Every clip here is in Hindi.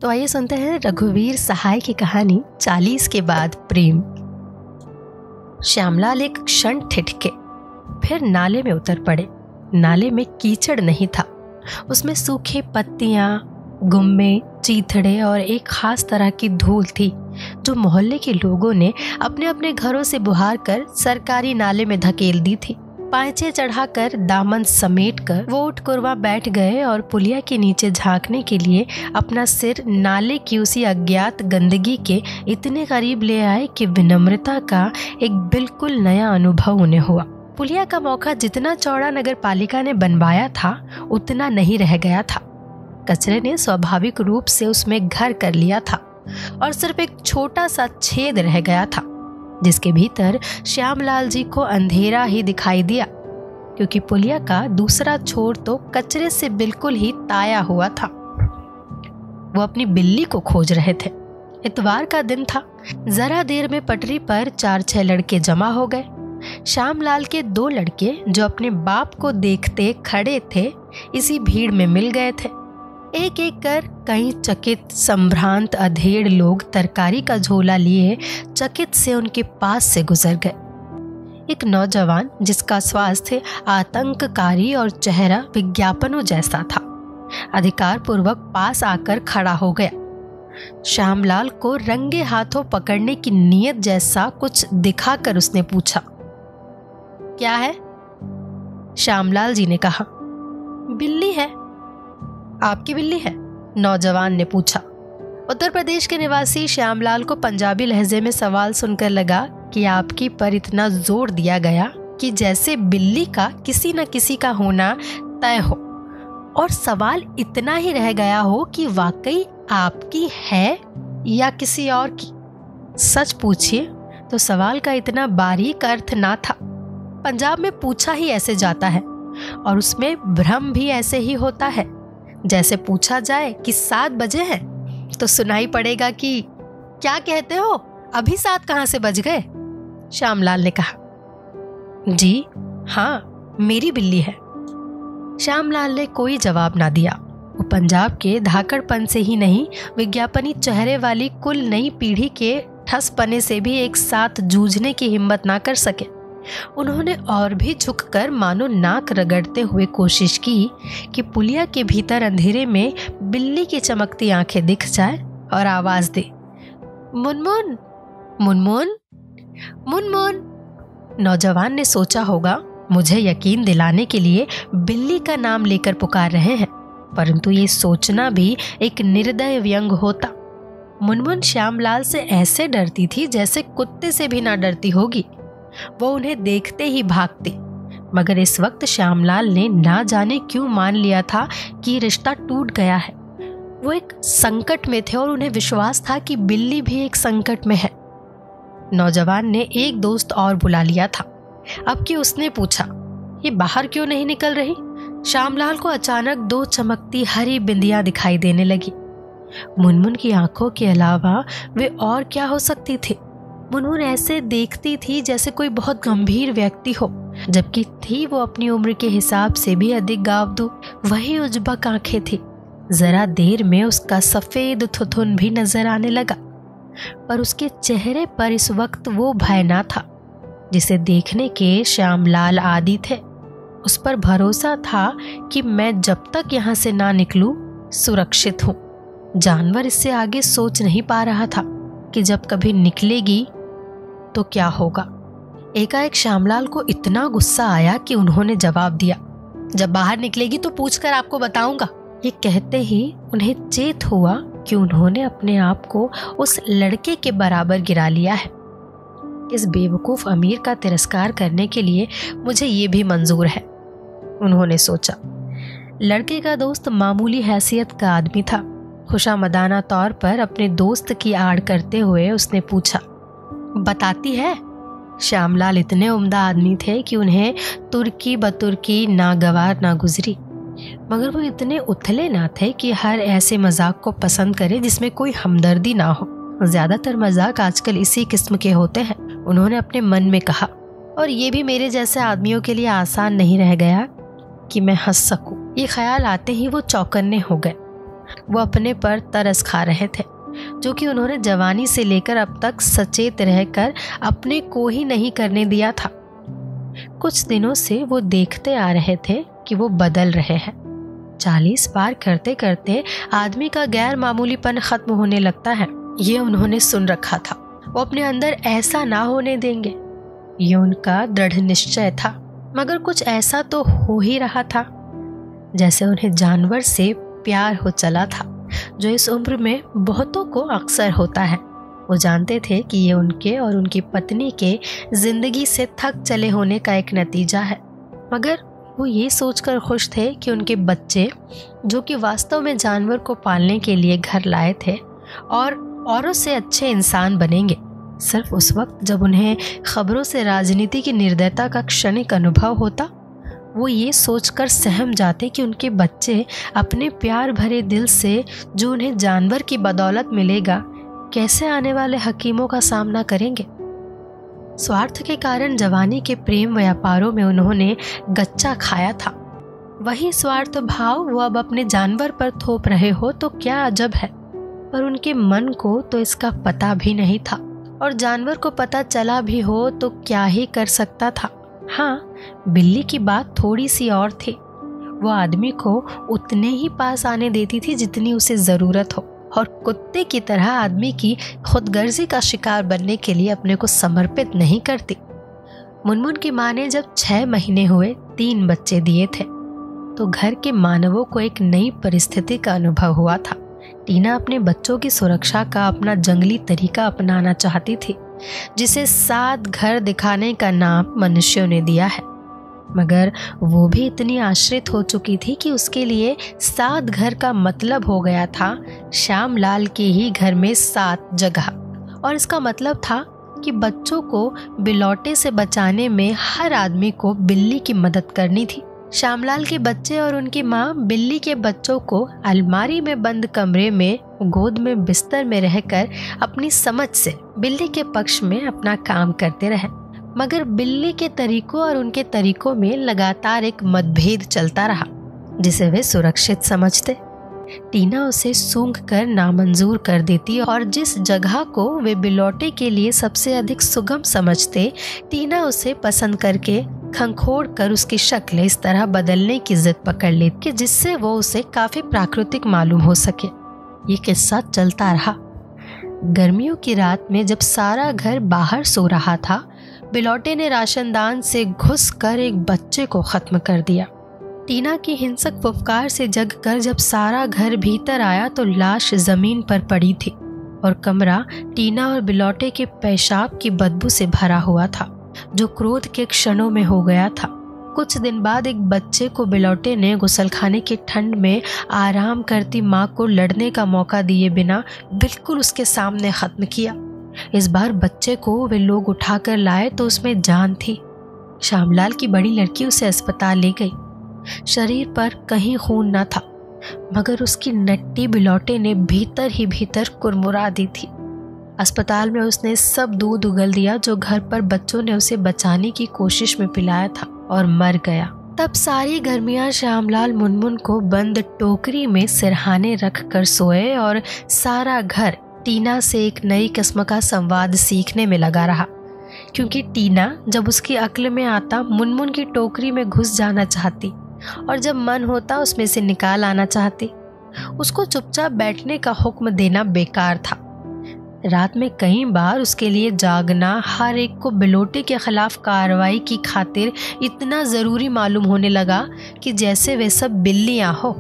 तो आइए सुनते हैं रघुवीर सहाय की कहानी 40 के बाद प्रेम। श्यामलाल एक क्षण ठिठके, फिर नाले में उतर पड़े। नाले में कीचड़ नहीं था, उसमें सूखी पत्तियां, गुम्मे, चीथड़े और एक खास तरह की धूल थी जो मोहल्ले के लोगों ने अपने अपने घरों से बुहार कर सरकारी नाले में धकेल दी थी। पांचे चढ़ाकर दामन समेटकर वो उठ कुरवा बैठ गए और पुलिया के नीचे झांकने के लिए अपना सिर नाले की उसी अज्ञात गंदगी के इतने करीब ले आए कि विनम्रता का एक बिल्कुल नया अनुभव उन्हें हुआ। पुलिया का मौका जितना चौड़ा नगर पालिका ने बनवाया था उतना नहीं रह गया था। कचरे ने स्वाभाविक रूप से उसमें घर कर लिया था और सिर्फ एक छोटा सा छेद रह गया था जिसके भीतर श्यामलाल जी को अंधेरा ही दिखाई दिया, क्योंकि पुलिया का दूसरा छोर तो कचरे से बिल्कुल ही ताया हुआ था। वो अपनी बिल्ली को खोज रहे थे। इतवार का दिन था। जरा देर में पटरी पर 4-6 लड़के जमा हो गए। श्यामलाल के 2 लड़के जो अपने बाप को देखते खड़े थे इसी भीड़ में मिल गए थे। एक एक कर कई चकित संभ्रांत अधेड़ लोग तरकारी का झोला लिए चकित से उनके पास से गुजर गए। एक नौजवान जिसका स्वास्थ्य आतंककारी और चेहरा विज्ञापनों जैसा था अधिकार पूर्वक पास आकर खड़ा हो गया। श्यामलाल को रंगे हाथों पकड़ने की नीयत जैसा कुछ दिखाकर उसने पूछा, क्या है? श्यामलाल जी ने कहा, बिल्ली है। आपकी बिल्ली है? नौजवान ने पूछा। उत्तर प्रदेश के निवासी श्यामलाल को पंजाबी लहजे में सवाल सुनकर लगा कि आपकी पर इतना जोर दिया गया कि जैसे बिल्ली का किसी न किसी का होना तय हो, और सवाल इतना ही रह गया हो कि वाकई आपकी है या किसी और की। सच पूछिए तो सवाल का इतना बारीक अर्थ ना था। पंजाब में पूछा ही ऐसे जाता है और उसमें भ्रम भी ऐसे ही होता है। जैसे पूछा जाए कि 7 बजे हैं तो सुनाई पड़ेगा कि क्या कहते हो, अभी 7 कहाँ से बज गए? श्यामलाल ने कहा, जी हाँ, मेरी बिल्ली है। श्यामलाल ने कोई जवाब ना दिया। वो पंजाब के धाकड़पन से ही नहीं, विज्ञापनी चेहरे वाली कुल नई पीढ़ी के ठसपने से भी एक साथ जूझने की हिम्मत ना कर सके। उन्होंने और भी झुककर मानो नाक रगड़ते हुए कोशिश की कि पुलिया के भीतर अंधेरे में बिल्ली की चमकती आंखें दिख जाए और आवाज दे, मुनमुन मुनमुन मुनमुन। नौजवान ने सोचा होगा मुझे यकीन दिलाने के लिए बिल्ली का नाम लेकर पुकार रहे हैं, परंतु ये सोचना भी एक निर्दय व्यंग होता। मुनमुन श्यामलाल से ऐसे डरती थी जैसे कुत्ते से भी ना डरती होगी। वो उन्हें देखते ही भागती, मगर इस वक्त श्यामलाल ने ना जाने क्यों मान लिया था कि रिश्ता टूट गया है। वो एक संकट में थे और उन्हें विश्वास था कि बिल्ली भी एक संकट में है। नौजवान ने एक दोस्त और बुला लिया था। अब कि उसने पूछा, ये बाहर क्यों नहीं निकल रही? श्यामलाल को अचानक 2 चमकती हरी बिंदियां दिखाई देने लगी। मुनमुन की आंखों के अलावा वे और क्या हो सकती थी? मुनमुन ऐसे देखती थी जैसे कोई बहुत गंभीर व्यक्ति हो, जबकि थी वो अपनी उम्र के हिसाब से भी अधिक गावदू। वही उजबक आंखें थी। जरा देर में उसका सफेद थुथुन भी नजर आने लगा, पर उसके चेहरे पर इस वक्त वो भय ना था जिसे देखने के श्यामलाल आदी थे। उस पर भरोसा था कि मैं जब तक यहाँ से ना निकलूं सुरक्षित हूँ। जानवर इससे आगे सोच नहीं पा रहा था कि जब कभी निकलेगी तो क्या होगा। एकाएक श्यामलाल को इतना गुस्सा आया कि उन्होंने जवाब दिया, जब बाहर निकलेगी तो पूछकर आपको बताऊंगा। ये कहते ही उन्हें चेत हुआ कि उन्होंने अपने आप को उस लड़के के बराबर गिरा लिया है। इस बेवकूफ अमीर का तिरस्कार करने के लिए मुझे ये भी मंजूर है, उन्होंने सोचा। लड़के का दोस्त मामूली हैसियत का आदमी था। खुशामदाना तौर पर अपने दोस्त की आड़ करते हुए उसने पूछा, बताती है? श्यामलाल इतने उम्दा आदमी थे कि उन्हें तुर्की बतुर्की नागवार ना गुजरी, मगर वो इतने उथले ना थे कि हर ऐसे मजाक को पसंद करे जिसमें कोई हमदर्दी ना हो। ज्यादातर मजाक आजकल इसी किस्म के होते हैं, उन्होंने अपने मन में कहा, और ये भी मेरे जैसे आदमियों के लिए आसान नहीं रह गया कि मैं हंस सकूं। ये ख्याल आते ही वो चौकन्ने हो गए। वो अपने पर तरस खा रहे थे, जो कि उन्होंने जवानी से लेकर अब तक सचेत रहकर अपने को ही नहीं करने दिया था। कुछ दिनों से वो देखते आ रहे थे कि वो बदल रहे हैं। 40 पार करते करते आदमी का गैर मामूलीपन खत्म होने लगता है, ये उन्होंने सुन रखा था। वो अपने अंदर ऐसा ना होने देंगे, ये उनका दृढ़ निश्चय था। मगर कुछ ऐसा तो हो ही रहा था जैसे उन्हें जानवर से प्यार हो चला था, जो इस उम्र में बहुतों को अक्सर होता है। वो जानते थे कि ये उनके और उनकी पत्नी के जिंदगी से थक चले होने का एक नतीजा है, मगर वो ये सोचकर खुश थे कि उनके बच्चे, जो कि वास्तव में जानवर को पालने के लिए घर लाए थे, और औरों से अच्छे इंसान बनेंगे। सिर्फ उस वक्त जब उन्हें खबरों से राजनीति की निर्दयता का क्षणिक अनुभव होता, वो ये सोचकर सहम जाते कि उनके बच्चे अपने प्यार भरे दिल से, जो उन्हें जानवर की बदौलत मिलेगा, कैसे आने वाले हकीमों का सामना करेंगे। स्वार्थ के कारण जवानी के प्रेम व्यापारों में उन्होंने गच्चा खाया था। वही स्वार्थ भाव वो अब अपने जानवर पर थोप रहे हो तो क्या अजब है, पर उनके मन को तो इसका पता भी नहीं था, और जानवर को पता चला भी हो तो क्या ही कर सकता था। हाँ, बिल्ली की बात थोड़ी सी और थी। वो आदमी को उतने ही पास आने देती थी जितनी उसे ज़रूरत हो, और कुत्ते की तरह आदमी की खुदगर्जी का शिकार बनने के लिए अपने को समर्पित नहीं करती। मुनमुन की माँ ने जब 6 महीने हुए 3 बच्चे दिए थे, तो घर के मानवों को एक नई परिस्थिति का अनुभव हुआ था। टीना अपने बच्चों की सुरक्षा का अपना जंगली तरीका अपनाना चाहती थी, जिसे 7 घर दिखाने का नाम मनुष्यों ने दिया है। मगर वो भी इतनी आश्रित हो चुकी थी कि उसके लिए 7 घर का मतलब हो गया था श्यामलाल के ही घर में 7 जगह। और इसका मतलब था कि बच्चों को बिलौटे से बचाने में हर आदमी को बिल्ली की मदद करनी थी। श्यामलाल के बच्चे और उनकी माँ बिल्ली के बच्चों को अलमारी में बंद कमरे में गोद में बिस्तर में रहकर अपनी समझ से बिल्ली के पक्ष में अपना काम करते रहे। मगर बिल्ली के तरीकों और उनके तरीकों में लगातार एक मतभेद चलता रहा, जिसे वे सुरक्षित समझते। टीना उसे सूंघ कर नामंजूर कर देती, और जिस जगह को वे बिलौटे के लिए सबसे अधिक सुगम समझते, टीना उसे पसंद करके खंखोड़ कर उसकी शक्ल इस तरह बदलने की जिद पकड़ लेती कि जिससे वो उसे काफी प्राकृतिक मालूम हो सके। ये किस्सा चलता रहा। गर्मियों की रात में जब सारा घर बाहर सो रहा था, बिलौटे ने राशनदान से घुसकर एक बच्चे को खत्म कर दिया। टीना की हिंसक फुफकार से जगकर जब सारा घर भीतर आया तो लाश जमीन पर पड़ी थी, और कमरा टीना और बिलौटे के पेशाब की बदबू से भरा हुआ था, जो क्रोध के क्षणों में हो गया था। कुछ दिन बाद एक बच्चे को बिलौटे ने गुसलखाने की ठंड में आराम करती माँ को लड़ने का मौका दिए बिना बिल्कुल उसके सामने खत्म किया। इस बार बच्चे को वे लोग उठाकर लाए तो उसमें जान थी। श्यामलाल की बड़ी लड़की उसे अस्पताल ले गई। शरीर पर कहीं खून न था, मगर उसकी नट्टी बिलौटे ने भीतर ही भीतर कुरमुरा दी थी। अस्पताल में उसने सब दूध उगल दिया जो घर पर बच्चों ने उसे बचाने की कोशिश में पिलाया था, और मर गया। तब सारी गर्मियां श्यामलाल मुनमुन को बंद टोकरी में सिरहाने रख कर सोए, और सारा घर टीना से एक नई किस्म का संवाद सीखने में लगा रहा, क्योंकि टीना जब उसकी अक्ल में आता मुनमुन की टोकरी में घुस जाना चाहती, और जब मन होता उसमें से निकाल आना चाहती। उसको चुपचाप बैठने का हुक्म देना बेकार था। रात में कई बार उसके लिए जागना हर एक को बिलौटे के खिलाफ कार्रवाई की खातिर इतना ज़रूरी मालूम होने लगा कि जैसे वे सब बिल्लियाँ हो।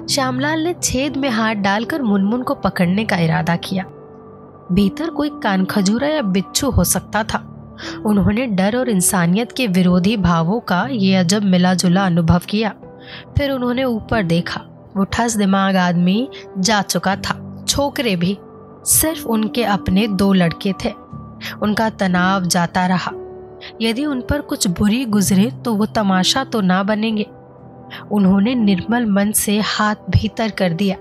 श्यामलाल ने छेद में हाथ डालकर मुनमुन को पकड़ने का इरादा किया। भीतर कोई कानखजूरा या बिच्छू हो सकता था। उन्होंने डर और इंसानियत के विरोधी भावों का ये अजब मिला जुला अनुभव किया। फिर उन्होंने ऊपर देखा। वो ठस दिमाग आदमी जा चुका था। छोकरे भी। सिर्फ उनके अपने 2 लड़के थे। उनका तनाव जाता रहा। यदि उन पर कुछ बुरी गुजरे तो वो तमाशा तो ना बनेंगे। उन्होंने निर्मल मन से हाथ भीतर कर दिया।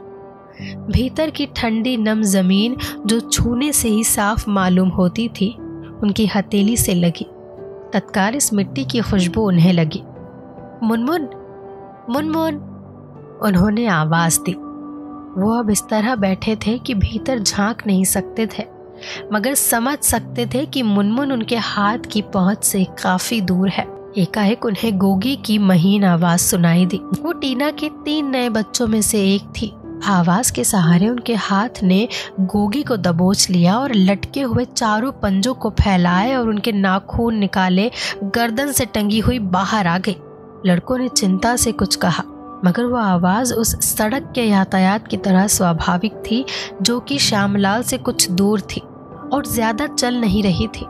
भीतर की ठंडी नम जमीन जो छूने से ही साफ मालूम होती थी, उनकी हथेली से लगी। तत्काल इस मिट्टी की खुशबू उन्हें लगी। मुनमुन, मुनमुन, उन्होंने आवाज दी। वो अब इस तरह बैठे थे कि भीतर झांक नहीं सकते थे, मगर समझ सकते थे कि मुनमुन उनके हाथ की पहुंच से काफी दूर है। एकाएक उन्हें गोगी की महीन आवाज सुनाई दी। वो टीना के 3 नए बच्चों में से एक थी। आवाज के सहारे उनके हाथ ने गोगी को दबोच लिया और लटके हुए चारों पंजों को फैलाए और उनके नाखून निकाले गर्दन से टंगी हुई बाहर आ गई। लड़कों ने चिंता से कुछ कहा, मगर वो आवाज उस सड़क के यातायात की तरह स्वाभाविक थी जो कि श्यामलाल से कुछ दूर थी और ज्यादा चल नहीं रही थी।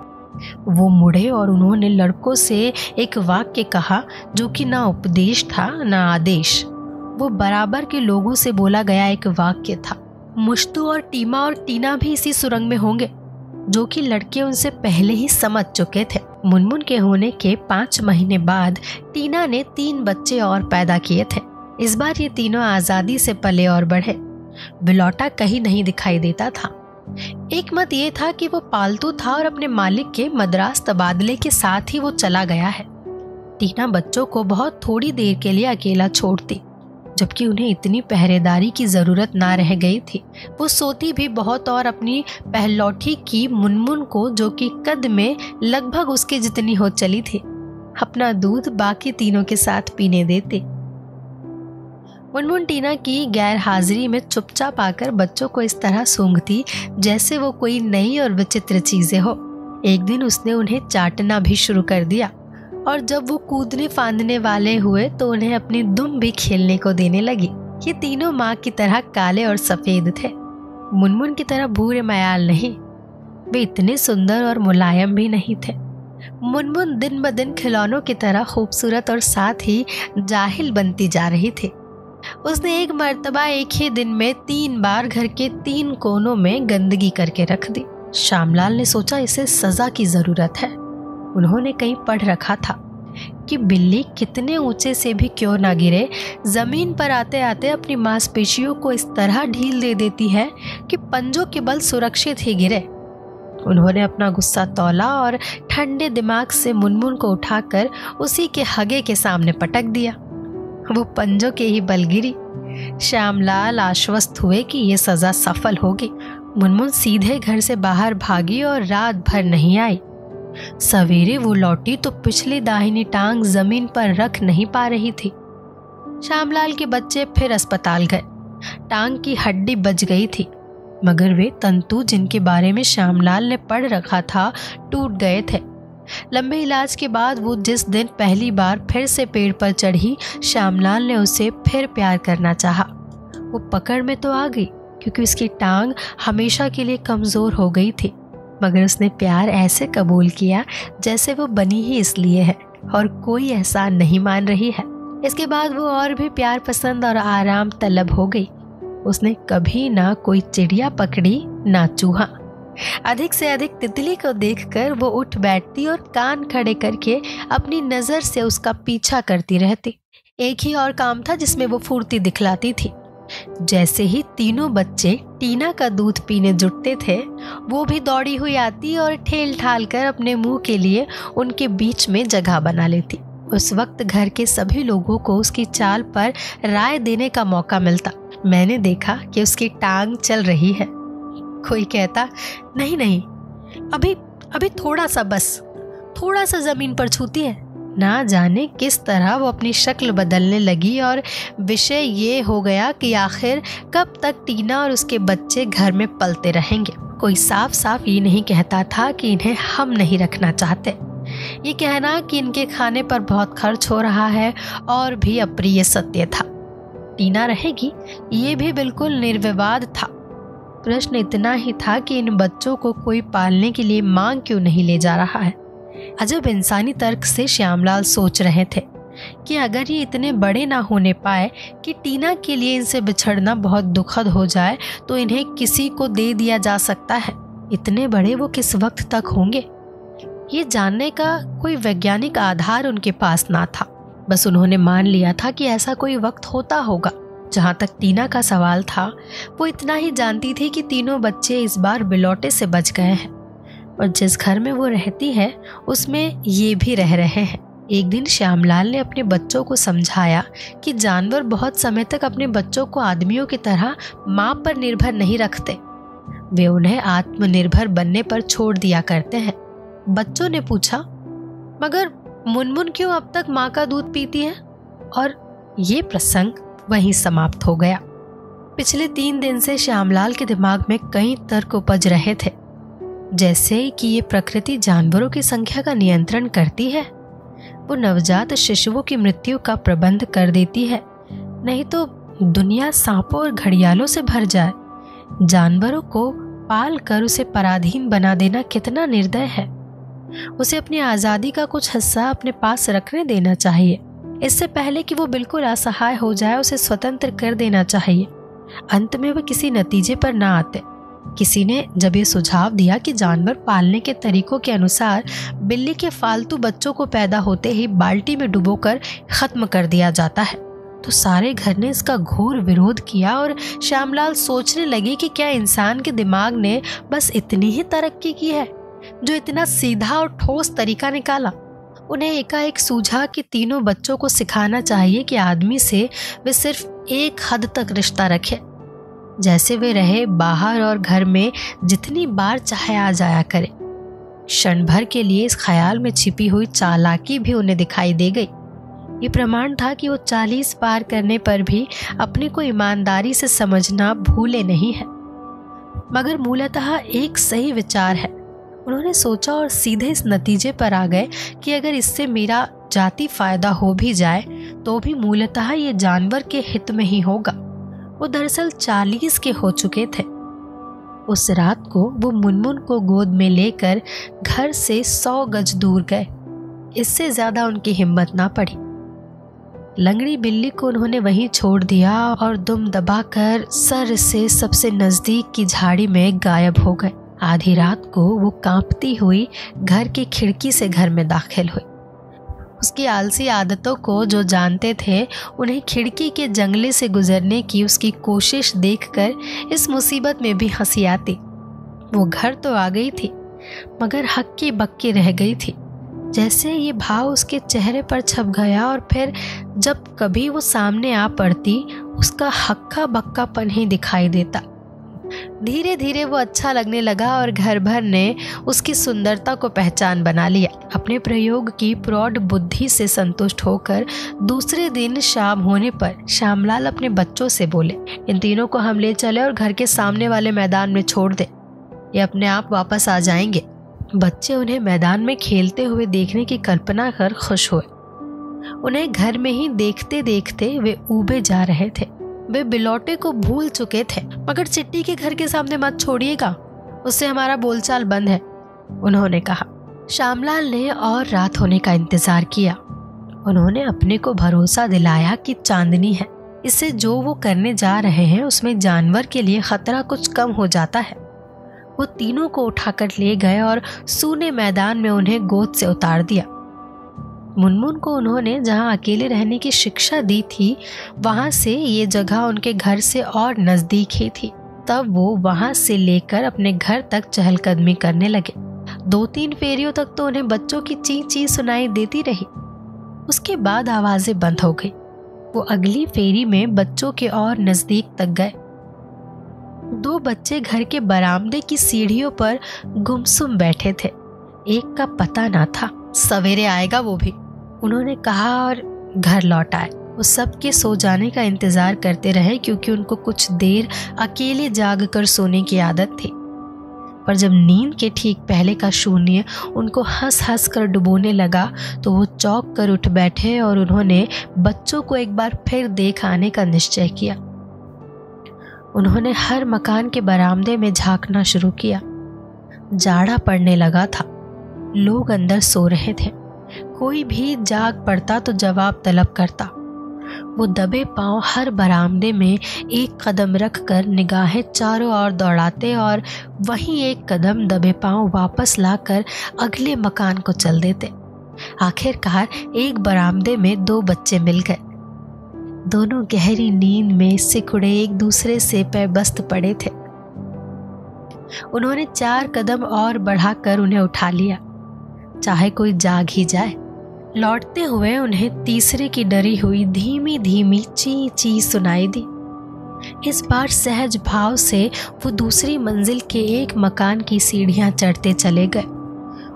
वो मुड़े और उन्होंने लड़कों से एक वाक्य कहा जो कि ना उपदेश था ना आदेश। वो बराबर के लोगों से बोला गया एक वाक्य था। मुश्तू और टीमा और टीना भी इसी सुरंग में होंगे, जो कि लड़के उनसे पहले ही समझ चुके थे। मुनमुन के होने के 5 महीने बाद टीना ने 3 बच्चे और पैदा किए थे। इस बार ये तीनों आजादी से पले और बढ़े। बिलौटा कहीं नहीं दिखाई देता था। एक मत ये था कि वो पालतू था और अपने मालिक के मद्रास तबादले के साथ ही वो चला गया है। टीना बच्चों को बहुत थोड़ी देर के लिए अकेला छोड़ती, जबकि उन्हें इतनी पहरेदारी की जरूरत ना रह गई थी। वो सोती भी बहुत और अपनी पहलौठी की मुनमुन को, जो कि कद में लगभग उसके जितनी हो चली थी, अपना दूध बाकी तीनों के साथ पीने देती। मुनमुन टीना की गैर हाजिरी में चुपचाप आकर बच्चों को इस तरह सूंघती जैसे वो कोई नई और विचित्र चीजें हो। एक दिन उसने उन्हें चाटना भी शुरू कर दिया और जब वो कूदने फांदने वाले हुए तो उन्हें अपनी दुम भी खेलने को देने लगी। ये तीनों माँ की तरह काले और सफेद थे, मुनमुन की तरह भूरे मयाल नहीं। वे इतने सुंदर और मुलायम भी नहीं थे। मुनमुन दिन ब दिन खिलौनों की तरह खूबसूरत और साथ ही जाहिल बनती जा रही थी। उसने एक मर्तबा एक ही दिन में 3 बार घर के 3 कोनों में गंदगी करके रख दी। श्यामलाल ने सोचा इसे सजा की जरूरत है। उन्होंने कहीं पढ़ रखा था कि बिल्ली कितने ऊंचे से भी क्यों ना गिरे, जमीन पर आते आते अपनी मांसपेशियों को इस तरह ढील दे देती है कि पंजों के बल सुरक्षित ही गिरे। उन्होंने अपना गुस्सा तौला और ठंडे दिमाग से मुनमुन को उठाकर उसी के हगे के सामने पटक दिया। वो पंजों के ही बल गिरी। श्यामलाल आश्वस्त हुए कि ये सजा सफल होगी। मुनमुन सीधे घर से बाहर भागी और रात भर नहीं आई। सवेरे वो लौटी तो पिछली दाहिनी टांग जमीन पर रख नहीं पा रही थी। श्यामलाल के बच्चे फिर अस्पताल गए। टांग की हड्डी बच गई थी, मगर वे तंतु जिनके बारे में श्यामलाल ने पढ़ रखा था टूट गए थे। लंबे इलाज के बाद वो जिस दिन पहली बार फिर से पेड़ पर चढ़ी, श्यामलाल ने उसे फिर प्यार करना चाहा। वो पकड़ में तो आ गई क्योंकि उसकी टांग हमेशा के लिए कमजोर हो गई थी, मगर उसने प्यार ऐसे कबूल किया जैसे वो बनी ही इसलिए है और कोई एहसान नहीं मान रही है। इसके बाद वो और भी प्यार पसंद और आराम तलब हो गई। उसने कभी ना कोई चिड़िया पकड़ी ना चूहा। अधिक से अधिक तितली को देखकर वो उठ बैठती और कान खड़े करके अपनी नजर से उसका पीछा करती रहती। एक ही और काम था जिसमें वो फुर्ती दिखलाती थी। जैसे ही तीनों बच्चे टीना का दूध पीने जुटते थे, वो भी दौड़ी हुई आती और ठेल ठाल कर अपने मुंह के लिए उनके बीच में जगह बना लेती। उस वक्त घर के सभी लोगों को उसकी चाल पर राय देने का मौका मिलता। मैंने देखा कि उसकी टांग चल रही है। कोई कहता नहीं नहीं, अभी थोड़ा सा, बस थोड़ा सा जमीन पर छूती है। ना जाने किस तरह वो अपनी शक्ल बदलने लगी और विषय ये हो गया कि आखिर कब तक टीना और उसके बच्चे घर में पलते रहेंगे। कोई साफ साफ ये नहीं कहता था कि इन्हें हम नहीं रखना चाहते। ये कहना कि इनके खाने पर बहुत खर्च हो रहा है और भी अप्रिय सत्य था। टीना रहेगी ये भी बिल्कुल निर्विवाद था। प्रश्न इतना ही था कि इन बच्चों को कोई पालने के लिए मांग क्यों नहीं ले जा रहा है। अजब इंसानी तर्क से श्यामलाल सोच रहे थे कि अगर ये इतने बड़े ना होने पाए कि टीना के लिए इनसे बिछड़ना बहुत दुखद हो जाए तो इन्हें किसी को दे दिया जा सकता है। इतने बड़े वो किस वक्त तक होंगे, ये जानने का कोई वैज्ञानिक आधार उनके पास ना था। बस उन्होंने मान लिया था कि ऐसा कोई वक्त होता होगा। जहाँ तक टीना का सवाल था, वो इतना ही जानती थी कि तीनों बच्चे इस बार बिलौटे से बच गए हैं और जिस घर में वो रहती है उसमें ये भी रह रहे हैं। एक दिन श्यामलाल ने अपने बच्चों को समझाया कि जानवर बहुत समय तक अपने बच्चों को आदमियों की तरह मां पर निर्भर नहीं रखते, वे उन्हें आत्मनिर्भर बनने पर छोड़ दिया करते हैं। बच्चों ने पूछा, मगर मुनमुन क्यों अब तक मां का दूध पीती है? और ये प्रसंग वहीं समाप्त हो गया। पिछले 3 दिन से श्यामलाल के दिमाग में कई तर्क उपज रहे थे, जैसे कि ये प्रकृति जानवरों की संख्या का नियंत्रण करती है, वो नवजात शिशुओं की मृत्यु का प्रबंध कर देती है, नहीं तो दुनिया सांपों और घड़ियालों से भर जाए। जानवरों को पाल कर उसे पराधीन बना देना कितना निर्दय है। उसे अपनी आज़ादी का कुछ हिस्सा अपने पास रखने देना चाहिए। इससे पहले कि वो बिल्कुल असहाय हो जाए, उसे स्वतंत्र कर देना चाहिए। अंत में वह किसी नतीजे पर ना आते। किसी ने जब ये सुझाव दिया कि जानवर पालने के तरीकों के अनुसार बिल्ली के फालतू बच्चों को पैदा होते ही बाल्टी में डुबोकर खत्म कर दिया जाता है, तो सारे घर ने इसका घोर विरोध किया और श्यामलाल सोचने लगे कि क्या इंसान के दिमाग ने बस इतनी ही तरक्की की है जो इतना सीधा और ठोस तरीका निकाला। उन्हें एकाएक सूझा कि तीनों बच्चों को सिखाना चाहिए कि आदमी से वे सिर्फ एक हद तक रिश्ता रखें, जैसे वे रहे बाहर और घर में जितनी बार चाहे आ जाया करें। क्षण भर के लिए इस ख्याल में छिपी हुई चालाकी भी उन्हें दिखाई दे गई। ये प्रमाण था कि वो 40 पार करने पर भी अपने को ईमानदारी से समझना भूले नहीं है। मगर मूलतः एक सही विचार है, उन्होंने सोचा और सीधे इस नतीजे पर आ गए कि अगर इससे मेरा जाति फायदा हो भी जाए तो भी मूलतः ये जानवर के हित में ही होगा। वो दरअसल 40 के हो चुके थे। उस रात को वो मुनमुन को गोद में लेकर घर से 100 गज दूर गए। इससे ज्यादा उनकी हिम्मत ना पड़ी। लंगड़ी बिल्ली को उन्होंने वहीं छोड़ दिया और दुम दबाकर सर से सबसे नजदीक की झाड़ी में गायब हो गए। आधी रात को वो कांपती हुई घर की खिड़की से घर में दाखिल हुई। उसकी आलसी आदतों को जो जानते थे, उन्हें खिड़की के जंगले से गुजरने की उसकी कोशिश देखकर इस मुसीबत में भी हंसी आती। वो घर तो आ गई थी, मगर हक्की बक्की रह गई थी। जैसे ये भाव उसके चेहरे पर छप गया और फिर जब कभी वो सामने आ पड़ती, उसका हक्का बक्कापन ही दिखाई देता। धीरे धीरे वो अच्छा लगने लगा और घर भर ने उसकी सुंदरता को पहचान बना लिया। अपने प्रयोग की प्रौढ़ बुद्धि से संतुष्ट होकर दूसरे दिन शाम होने पर श्यामलाल अपने बच्चों से बोले, इन तीनों को हम ले चले और घर के सामने वाले मैदान में छोड़ दे, ये अपने आप वापस आ जाएंगे। बच्चे उन्हें मैदान में खेलते हुए देखने की कल्पना कर खुश हुए। उन्हें घर में ही देखते देखते वे ऊबे जा रहे थे। वे बिलौटे को भूल चुके थे। मगर चिट्टी के घर के सामने मत छोड़िएगा, उससे हमारा बोलचाल बंद है, उन्होंने कहा। श्यामलाल ने और रात होने का इंतजार किया। उन्होंने अपने को भरोसा दिलाया कि चांदनी है, इससे जो वो करने जा रहे हैं उसमें जानवर के लिए खतरा कुछ कम हो जाता है। वो तीनों को उठाकर ले गए और सूने मैदान में उन्हें गोद से उतार दिया। मुनमुन को उन्होंने जहां अकेले रहने की शिक्षा दी थी, वहां से ये जगह उनके घर से और नजदीक ही थी। तब वो वहां से लेकर अपने घर तक चहलकदमी करने लगे। 2-3 फेरियों तक तो उन्हें बच्चों की ची ची सुनाई देती रही। उसके बाद आवाजें बंद हो गई। वो अगली फेरी में बच्चों के और नजदीक तक गए। 2 बच्चे घर के बरामदे की सीढ़ियों पर गुमसुम बैठे थे। एक का पता ना था, सवेरे आएगा वो भी, उन्होंने कहा और घर लौट आए। वो सबके सो जाने का इंतजार करते रहे, क्योंकि उनको कुछ देर अकेले जाग कर सोने की आदत थी। पर जब नींद के ठीक पहले का शून्य उनको हंस हंस कर डुबोने लगा, तो वो चौंक कर उठ बैठे और उन्होंने बच्चों को एक बार फिर देख आने का निश्चय किया। उन्होंने हर मकान के बरामदे में झांकना शुरू किया। जाड़ा पड़ने लगा था, लोग अंदर सो रहे थे। कोई भी जाग पड़ता तो जवाब तलब करता। वो दबे पांव हर बरामदे में एक कदम रखकर निगाहें चारों ओर दौड़ाते और वहीं एक कदम दबे पांव वापस लाकर अगले मकान को चल देते। आखिरकार एक बरामदे में 2 बच्चे मिल गए। दोनों गहरी नींद में सिकुड़े एक दूसरे से पैबस्त पड़े थे। उन्होंने 4 कदम और बढ़ाकर उन्हें उठा लिया। चाहे कोई जाग ही जाए, लौटते हुए उन्हें तीसरे की डरी हुई धीमी धीमी ची ची सुनाई दी। इस बार सहज भाव से वो दूसरी मंजिल के एक मकान की सीढ़ियां चढ़ते चले गए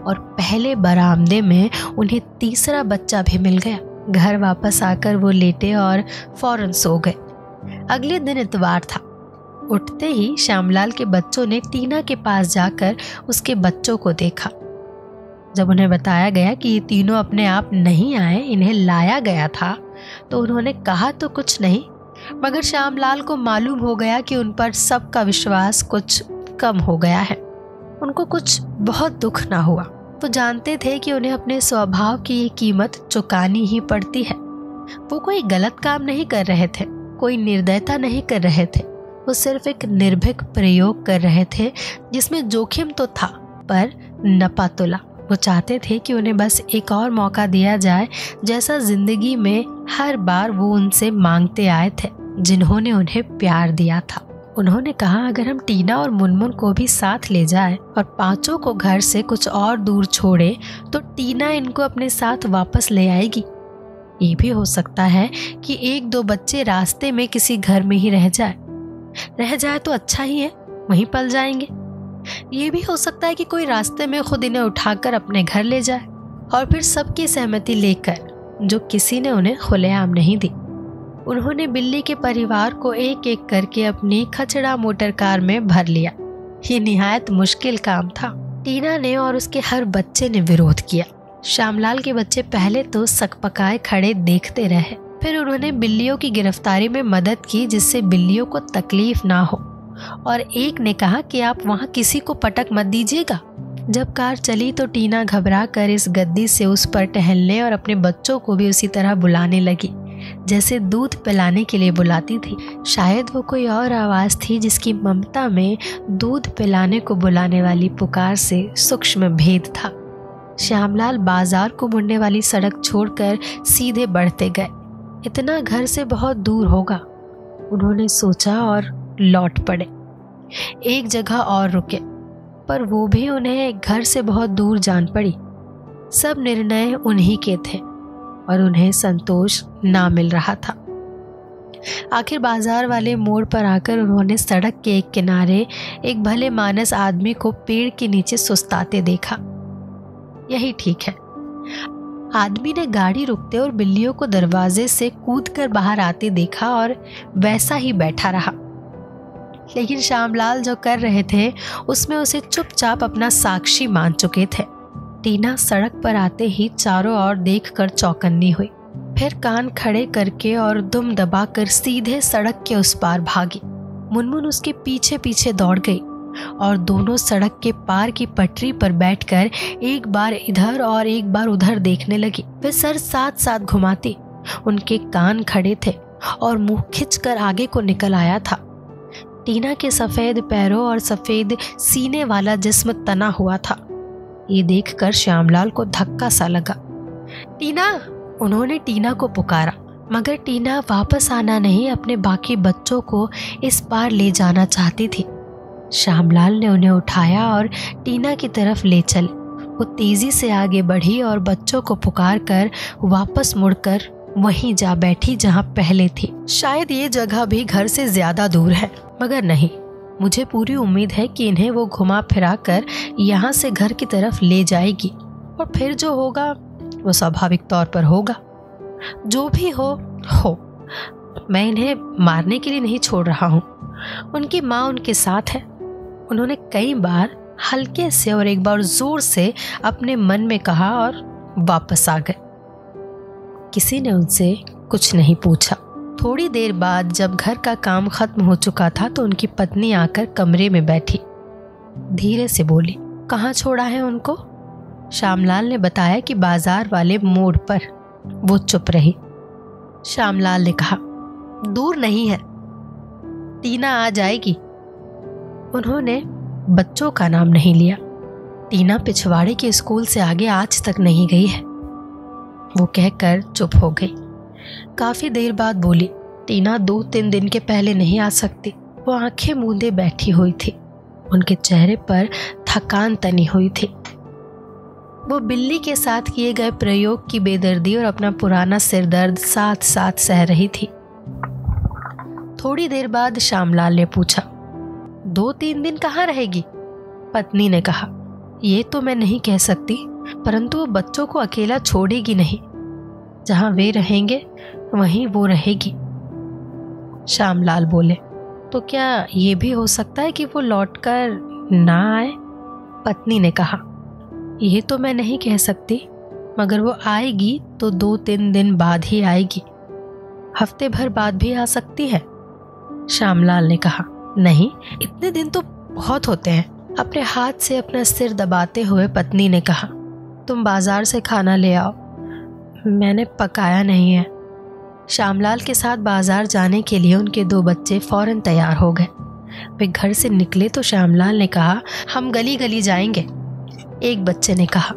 और पहले बरामदे में उन्हें तीसरा बच्चा भी मिल गया। घर वापस आकर वो लेटे और फौरन सो गए। अगले दिन इतवार था। उठते ही श्यामलाल के बच्चों ने टीना के पास जाकर उसके बच्चों को देखा। जब उन्हें बताया गया कि ये तीनों अपने आप नहीं आए, इन्हें लाया गया था, तो उन्होंने कहा तो कुछ नहीं, मगर श्यामलाल को मालूम हो गया कि उन पर सबका विश्वास कुछ कम हो गया है। उनको कुछ बहुत दुख ना हुआ। वो जानते थे कि उन्हें अपने स्वभाव की ये कीमत चुकानी ही पड़ती है। वो कोई गलत काम नहीं कर रहे थे, कोई निर्दयता नहीं कर रहे थे। वो सिर्फ एक निर्भीक प्रयोग कर रहे थे जिसमें जोखिम तो था पर नपा तुला। वो चाहते थे कि उन्हें बस एक और मौका दिया जाए, जैसा जिंदगी में हर बार वो उनसे मांगते आए थे, जिन्होंने उन्हें प्यार दिया था। उन्होंने कहा, अगर हम टीना और मुनमुन को भी साथ ले जाए और पांचों को घर से कुछ और दूर छोड़े तो टीना इनको अपने साथ वापस ले आएगी। ये भी हो सकता है कि एक दो बच्चे रास्ते में किसी घर में ही रह जाए तो अच्छा ही है, वहीं पल जाएंगे। ये भी हो सकता है कि कोई रास्ते में खुद इन्हें उठाकर अपने घर ले जाए और फिर सबकी सहमति लेकर, जो किसी ने उन्हें खुलेआम नहीं दी। उन्होंने बिल्ली के परिवार को एक एक करके अपनी खचड़ा मोटर कार में भर लिया। ये निहायत मुश्किल काम था। टीना ने और उसके हर बच्चे ने विरोध किया। श्यामलाल के बच्चे पहले तो सकपकाए खड़े देखते रहे, फिर उन्होंने बिल्लियों की गिरफ्तारी में मदद की जिससे बिल्लियों को तकलीफ ना हो, और एक ने कहा कि आप वहाँ किसी को पटक मत दीजिएगा। जब कार चली तो टीना घबरा कर इस गद्दी से उस पर टहलने और अपने बच्चों को भी उसी तरह बुलाने लगी जैसे दूध पिलाने के लिए बुलाती थी। शायद वो कोई और आवाज़ थी जिसकी ममता में दूध पिलाने को बुलाने वाली पुकार से सूक्ष्म भेद था। श्यामलाल बाजार को मुड़ने वाली सड़क छोड़कर सीधे बढ़ते गए। इतना घर से बहुत दूर होगा, उन्होंने सोचा, और लौट पड़े। एक जगह और रुके, पर वो भी उन्हें घर से बहुत दूर जान पड़ी। सब निर्णय उन्हीं के थे और उन्हें संतोष ना मिल रहा था। आखिर बाजार वाले मोड़ पर आकर उन्होंने सड़क के एक किनारे एक भले मानस आदमी को पेड़ के नीचे सुस्ताते देखा। यही ठीक है। आदमी ने गाड़ी रुकते और बिल्लियों को दरवाजे से कूदकर बाहर आते देखा और वैसा ही बैठा रहा। लेकिन श्यामलाल जो कर रहे थे उसमें उसे चुपचाप अपना साक्षी मान चुके थे। टीना सड़क पर आते ही चारों ओर देखकर चौकन्नी हुई, फिर कान खड़े करके और दुम दबाकर सीधे सड़क के उस पार भागी। मुनमुन उसके पीछे पीछे दौड़ गई और दोनों सड़क के पार की पटरी पर बैठकर एक बार इधर और एक बार उधर देखने लगी। वे सर साथ साथ घुमाती। उनके कान खड़े थे और मुंह खिंचकर आगे को निकल आया था। टीना के सफेद पैरों और सफेद सीने वाला जिस्म तना हुआ था। ये देखकर श्यामलाल को धक्का सा लगा। टीना, उन्होंने टीना को पुकारा, मगर टीना वापस आना नहीं, अपने बाकी बच्चों को इस पार ले जाना चाहती थी। श्यामलाल ने उन्हें उठाया और टीना की तरफ ले चले। वो तेजी से आगे बढ़ी और बच्चों को पुकार कर वापस मुड़कर वहीं जा बैठी जहां पहले थी। शायद ये जगह भी घर से ज्यादा दूर है, मगर नहीं, मुझे पूरी उम्मीद है कि इन्हें वो घुमा फिरा कर यहाँ से घर की तरफ ले जाएगी, और फिर जो होगा वो स्वाभाविक तौर पर होगा। जो भी हो, मैं इन्हें मारने के लिए नहीं छोड़ रहा हूँ। उनकी माँ उनके साथ है। उन्होंने कई बार हल्के से और एक बार जोर से अपने मन में कहा और वापस आ गए। किसी ने उनसे कुछ नहीं पूछा। थोड़ी देर बाद जब घर का काम खत्म हो चुका था तो उनकी पत्नी आकर कमरे में बैठी, धीरे से बोली, कहाँ छोड़ा है उनको? श्यामलाल ने बताया कि बाजार वाले मोड़ पर। वो चुप रही। श्यामलाल ने कहा, दूर नहीं है, टीना आ जाएगी। उन्होंने बच्चों का नाम नहीं लिया। टीना पिछवाड़े के स्कूल से आगे आज तक नहीं गई है, वो कहकर चुप हो गई। काफी देर बाद बोली, टीना 2-3 दिन के पहले नहीं आ सकती। वो आंखें मूंदे बैठी हुई थी। उनके चेहरे पर थकान तनी हुई थी। वो बिल्ली के साथ किए गए प्रयोग की बेदर्दी और अपना पुराना सिरदर्द साथ साथ सह रही थी। थोड़ी देर बाद श्यामलाल ने पूछा, 2-3 दिन कहाँ रहेगी? पत्नी ने कहा, ये तो मैं नहीं कह सकती, परंतु वो बच्चों को अकेला छोड़ेगी नहीं। जहां वे रहेंगे वहीं वो रहेगी। श्यामलाल बोले, तो क्या ये भी हो सकता है कि वो लौटकर ना आए? पत्नी ने कहा, ये तो मैं नहीं कह सकती, मगर वो आएगी तो 2-3 दिन बाद ही आएगी। हफ्ते भर बाद भी आ सकती है। श्यामलाल ने कहा, नहीं, इतने दिन तो बहुत होते हैं। अपने हाथ से अपना सिर दबाते हुए पत्नी ने कहा, तुम बाजार से खाना ले आओ, मैंने पकाया नहीं है। श्यामलाल के साथ बाजार जाने के लिए उनके 2 बच्चे फौरन तैयार हो गए। वे घर से निकले तो श्यामलाल ने कहा, हम गली गली जाएंगे। एक बच्चे ने कहा,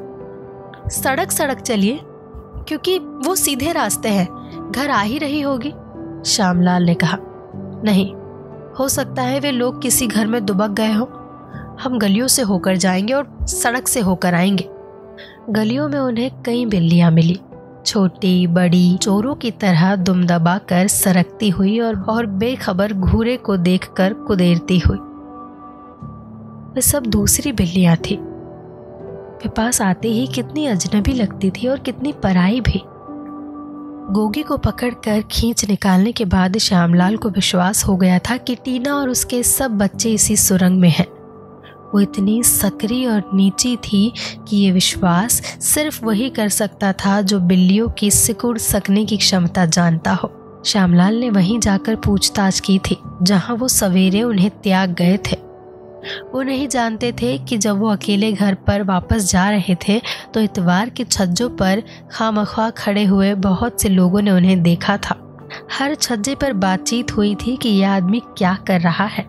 सड़क सड़क चलिए, क्योंकि वो सीधे रास्ते हैं, घर आ ही रही होगी। श्यामलाल ने कहा, नहीं, हो सकता है वे लोग किसी घर में दुबक गए हो। हम गलियों से होकर जाएंगे और सड़क से होकर आएंगे। गलियों में उन्हें कई बिल्लियां मिली, छोटी बड़ी चोरों की तरह दुम दबा कर सरकती हुई और बेखबर घूरे को देखकर कुदेरती हुई। वे सब दूसरी बिल्लियां थी। वे पास आते ही कितनी अजनबी लगती थी और कितनी पराई भी। गोगी को पकड़कर खींच निकालने के बाद श्यामलाल को विश्वास हो गया था कि टीना और उसके सब बच्चे इसी सुरंग में हैं। वो इतनी सकरी और नीची थी कि ये विश्वास सिर्फ वही कर सकता था जो बिल्लियों की सिकुड़ सकने की क्षमता जानता हो। श्यामलाल ने वहीं जाकर पूछताछ की थी जहां वो सवेरे उन्हें त्याग गए थे। वो नहीं जानते थे कि जब वो अकेले घर पर वापस जा रहे थे तो इतवार की छज्जों पर खामख्वाह खड़े हुए बहुत से लोगों ने उन्हें देखा था। हर छज्जे पर बातचीत हुई थी कि यह आदमी क्या कर रहा है।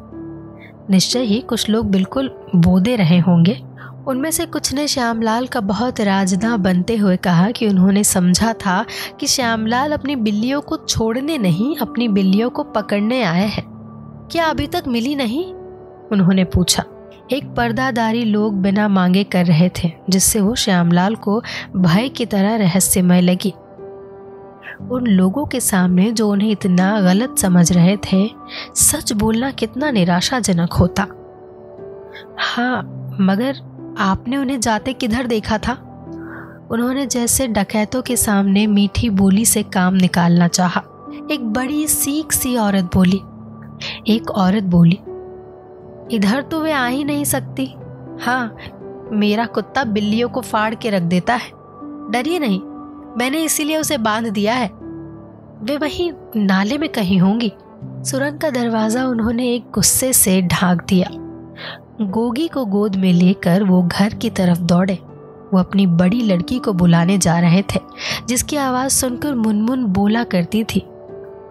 निश्चय ही कुछ लोग बिल्कुल बोदे रहे होंगे। उनमें से कुछ ने श्यामलाल का बहुत राजदा बनते हुए कहा कि उन्होंने समझा था कि श्यामलाल अपनी बिल्लियों को छोड़ने नहीं, अपनी बिल्लियों को पकड़ने आए हैं। क्या अभी तक मिली नहीं? उन्होंने पूछा। एक पर्दादारी लोग बिना मांगे कर रहे थे, जिससे वो श्यामलाल को भय की तरह रहस्यमय लगी। उन लोगों के सामने जो उन्हें इतना गलत समझ रहे थे, सच बोलना कितना निराशाजनक होता। हाँ, मगर आपने उन्हें जाते किधर देखा था? उन्होंने जैसे डकैतों के सामने मीठी बोली से काम निकालना चाहा। एक बड़ी सीख सी औरत बोली। एक औरत बोली, इधर तो वे आ ही नहीं सकती। हाँ, मेरा कुत्ता बिल्लियों को फाड़ के रख देता है। डरिए नहीं, मैंने इसीलिए उसे बांध दिया है। वे वहीं नाले में कहीं होंगी। सुरंग का दरवाजा उन्होंने एक गुस्से से ढांक दिया। गोगी को गोद में लेकर वो घर की तरफ दौड़े। वो अपनी बड़ी लड़की को बुलाने जा रहे थे, जिसकी आवाज़ सुनकर मुनमुन बोला करती थी,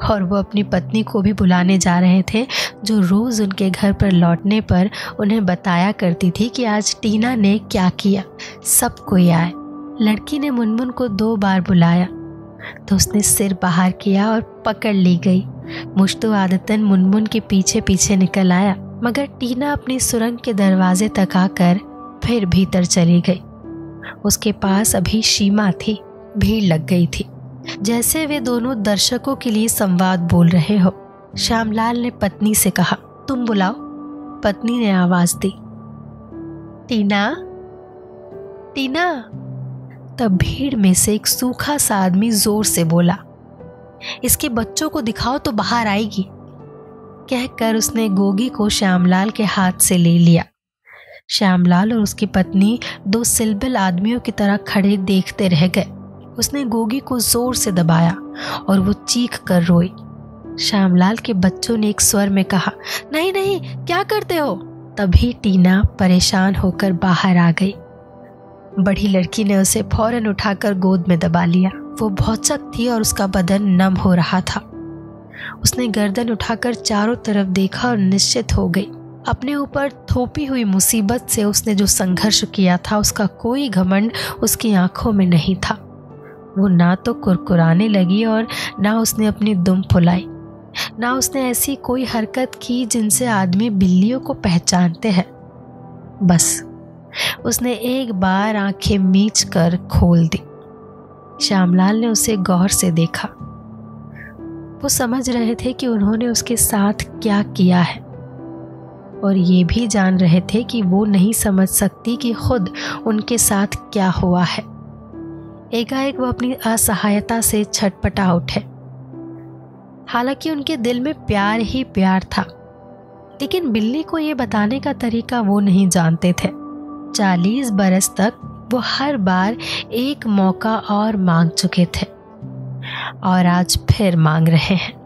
और वो अपनी पत्नी को भी बुलाने जा रहे थे, जो रोज़ उनके घर पर लौटने पर उन्हें बताया करती थी कि आज टीना ने क्या किया। सब कोई आए। लड़की ने मुनमुन को 2 बार बुलाया तो उसने सिर बाहर किया और पकड़ ली गई। मुश्तो आदतन मुनमुन के पीछे पीछे निकल आया, मगर टीना अपनी सुरंग के दरवाजे तक आकर फिर भीतर चली गई। उसके पास अभी शीमा थी। भीड़ लग गई थी, जैसे वे दोनों दर्शकों के लिए संवाद बोल रहे हो। श्यामलाल ने पत्नी से कहा, तुम बुलाओ। पत्नी ने आवाज दी, टीना, टीना। तब भीड़ में से एक सूखा सा आदमी जोर से बोला, इसके बच्चों को दिखाओ तो बाहर आएगी। कहकर उसने गोगी को श्यामलाल के हाथ से ले लिया। श्यामलाल और उसकी पत्नी 2 सिलबिल आदमियों की तरह खड़े देखते रह गए। उसने गोगी को जोर से दबाया और वो चीख कर रोई। श्यामलाल के बच्चों ने एक स्वर में कहा, नहीं नहीं, क्या करते हो? तभी टीना परेशान होकर बाहर आ गई। बड़ी लड़की ने उसे फौरन उठाकर गोद में दबा लिया। वो भौचक थी और उसका बदन नम हो रहा था। उसने गर्दन उठाकर चारों तरफ देखा और निश्चित हो गई। अपने ऊपर थोपी हुई मुसीबत से उसने जो संघर्ष किया था, उसका कोई घमंड उसकी आंखों में नहीं था। वो ना तो कुरकुराने लगी और ना उसने अपनी दुम फुलाई, ना उसने ऐसी कोई हरकत की जिनसे आदमी बिल्लियों को पहचानते हैं। बस उसने एक बार आंखें मीच कर खोल दी। श्यामलाल ने उसे गौर से देखा। वो समझ रहे थे कि उन्होंने उसके साथ क्या किया है, और ये भी जान रहे थे कि वो नहीं समझ सकती कि खुद उनके साथ क्या हुआ है। एकाएक वो अपनी असहायता से छटपटा उठे। हालांकि उनके दिल में प्यार ही प्यार था, लेकिन बिल्ली को ये बताने का तरीका वो नहीं जानते थे। 40 बरस तक वो हर बार एक मौका और मांग चुके थे, और आज फिर मांग रहे हैं।